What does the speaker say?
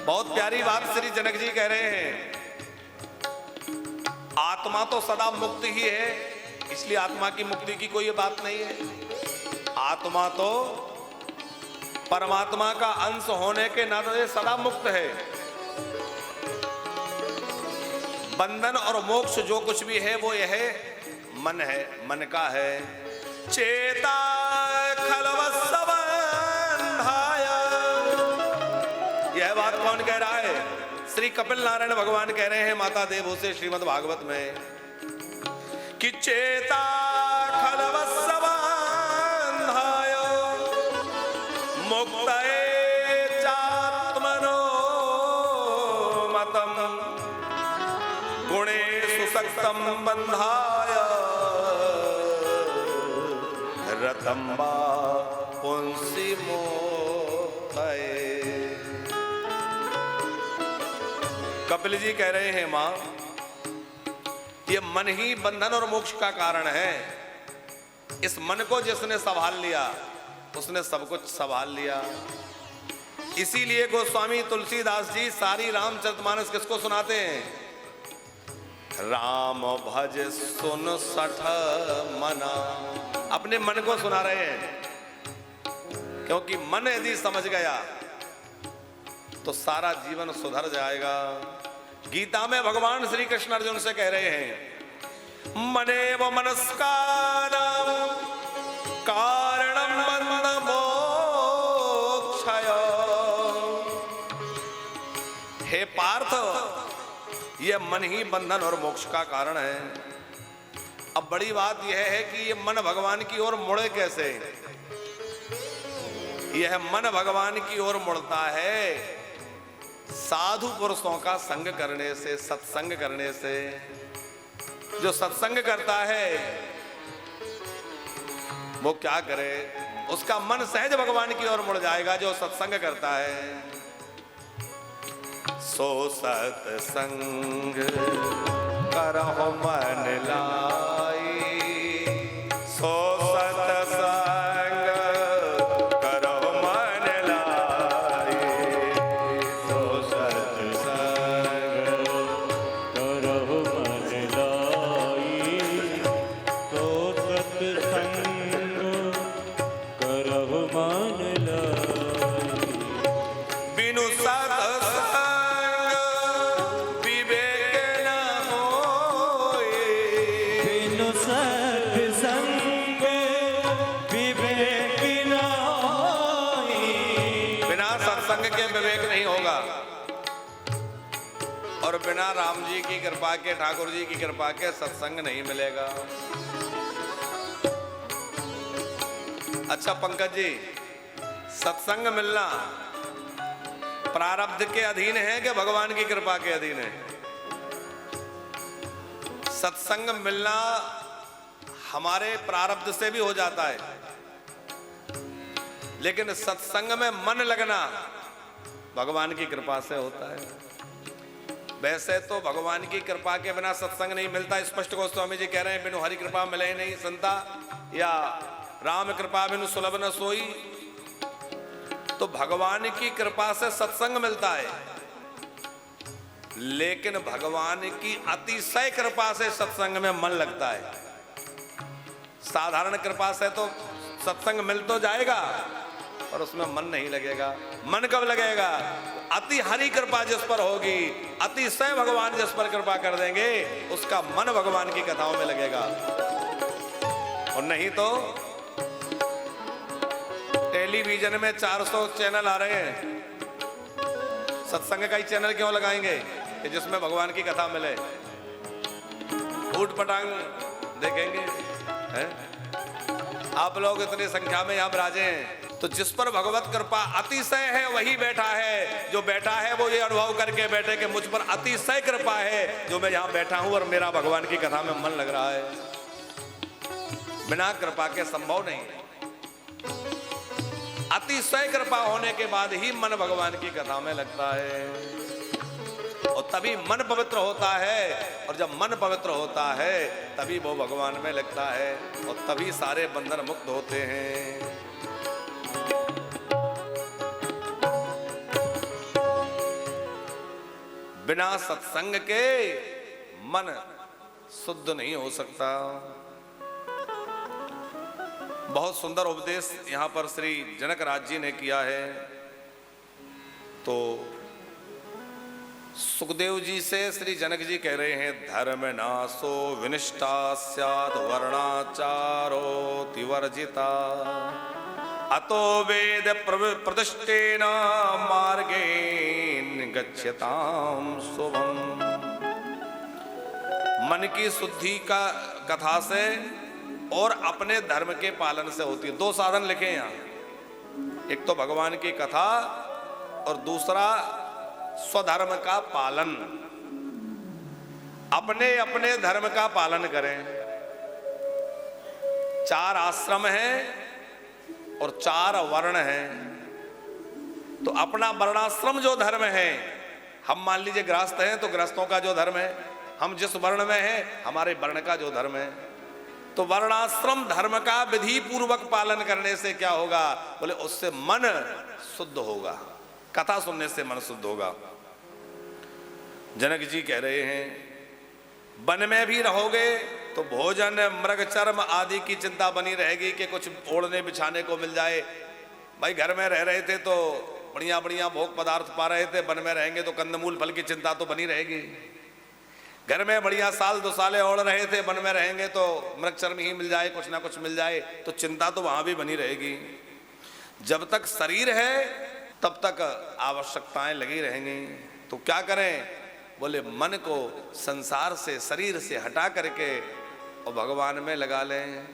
बहुत प्यारी बात श्री जनक जी कह रहे हैं। आत्मा तो सदा मुक्त ही है, इसलिए आत्मा की मुक्ति की कोई बात नहीं है। आत्मा तो परमात्मा का अंश होने के नाते सदा मुक्त है। बंधन और मोक्ष जो कुछ भी है वो यह मन है, मन का है। चेता खलवत्स बंधाया, यह बात कौन कह रहा है? श्री कपिल नारायण भगवान कह रहे हैं माता देवो से श्रीमद् भागवत में कि चेता खलवत्स बंधाया मुक्तये चात्मनो मतम गुणेषु सक्तं बंधाय रतं वा पुंसि मोक्तये। कपिल जी कह रहे हैं मां, ये मन ही बंधन और मोक्ष का कारण है। इस मन को जिसने संभाल लिया उसने सब कुछ संभाल लिया। इसीलिए गोस्वामी तुलसीदास जी सारी रामचरितमानस किसको सुनाते हैं? राम भज सुन सठ मना, अपने मन को सुना रहे हैं। क्योंकि मन यदि समझ गया तो सारा जीवन सुधर जाएगा। गीता में भगवान श्री कृष्ण अर्जुन से कह रहे हैं मनेव मनस्कारं कारणं बंध मोक्षय। हे पार्थ, यह मन ही बंधन और मोक्ष का कारण है। अब बड़ी बात यह है कि यह मन भगवान की ओर मुड़े कैसे? यह मन भगवान की ओर मुड़ता है साधु पुरुषों का संग करने से, सत्संग करने से। जो सत्संग करता है वो क्या करे? उसका मन सहज भगवान की ओर मुड़ जाएगा। जो सत्संग करता है सो सत्संग करहु मन लाई, सो सत्संग करहु मन लाई, सो सत्संग करहु मन लाई, सो सत्संग करहु मन लाई। बिनु सत्संग विवेक न होए, बिनु सत्संग विवेक न होई। बिना सत्संग के विवेक नहीं होगा। और बिना राम जी की कृपा के, ठाकुर जी की कृपा के सत्संग नहीं मिलेगा। अच्छा पंकज जी, सत्संग मिलना प्रारब्ध के अधीन है कि भगवान की कृपा के अधीन है? सत्संग मिलना हमारे प्रारब्ध से भी हो जाता है, लेकिन सत्संग में मन लगना भगवान की कृपा से होता है। वैसे तो भगवान की कृपा के बिना सत्संग नहीं मिलता। स्पष्ट गोस्वामी जी कह रहे हैं बिनु हरि कृपा मिले नहीं संता, या राम कृपा बिनु सुलभ न सोई। तो भगवान की कृपा से सत्संग मिलता है, लेकिन भगवान की अतिशय कृपा से सत्संग में मन लगता है। साधारण कृपा से तो सत्संग मिल तो जाएगा और उसमें मन नहीं लगेगा। मन कब लगेगा? अति हरि कृपा जिस पर होगी, अतिशय भगवान जिस पर कृपा कर देंगे, उसका मन भगवान की कथाओं में लगेगा। और नहीं तो टेलीविजन में 400 चैनल आ रहे हैं, सत्संग का ही चैनल क्यों लगाएंगे कि जिसमें भगवान की कथा मिले? ऊट पटांग देखेंगे हैं? आप लोग इतनी संख्या में यहाँ विराजे हैं, तो जिस पर भगवत कृपा अतिशय है वही बैठा है। जो बैठा है वो ये अनुभव करके बैठे कि मुझ पर अतिशय कृपा है, जो मैं यहाँ बैठा हूं और मेरा भगवान की कथा में मन लग रहा है। बिना कृपा के संभव नहीं है। अतिशय कृपा होने के बाद ही मन भगवान की कथा में लगता है, और तभी मन पवित्र होता है। और जब मन पवित्र होता है तभी वो भगवान में लगता है, और तभी सारे बंधन मुक्त होते हैं। बिना सत्संग के मन शुद्ध नहीं हो सकता। बहुत सुंदर उपदेश यहां पर श्री जनक राज जी ने किया है। तो सुखदेव जी से श्री जनक जी कह रहे हैं, धर्म नासो विनिष्टा स्यात् वर्णाचारो तिवर्जिता अतो वेद प्रतिष्ठेन मार्गेण गच्छताम शुभम। मन की शुद्धि का कथा से और अपने धर्म के पालन से होती है। दो साधन लिखे यहाँ, एक तो भगवान की कथा और दूसरा स्वधर्म का पालन। अपने अपने धर्म का पालन करें। 4 आश्रम हैं और 4 वर्ण हैं। तो अपना वर्णाश्रम जो धर्म है, हम मान लीजिए गृहस्थ हैं तो गृहस्थों का जो धर्म है, हम जिस वर्ण में हैं हमारे वर्ण का जो धर्म है, तो वर्णाश्रम धर्म का विधि पूर्वक पालन करने से क्या होगा? बोले उससे मन शुद्ध होगा, कथा सुनने से मन शुद्ध होगा। जनक जी कह रहे हैं, वन में भी रहोगे तो भोजन मृग चर्म आदि की चिंता बनी रहेगी कि कुछ ओढ़ने बिछाने को मिल जाए। भाई घर में रह रहे थे तो बढ़िया बढ़िया भोग पदार्थ पा रहे थे, वन में रहेंगे तो कंदमूल फल की चिंता तो बनी रहेगी। घर में बढ़िया साल 2 साल ओढ़ रहे थे, वन में रहेंगे तो मृग चर्म ही मिल जाए, कुछ ना कुछ मिल जाए, तो चिंता तो वहां भी बनी रहेगी। जब तक शरीर है तब तक आवश्यकताएं लगी रहेंगी। तो क्या करें? बोले मन को संसार से शरीर से हटा करके और भगवान में लगा लें।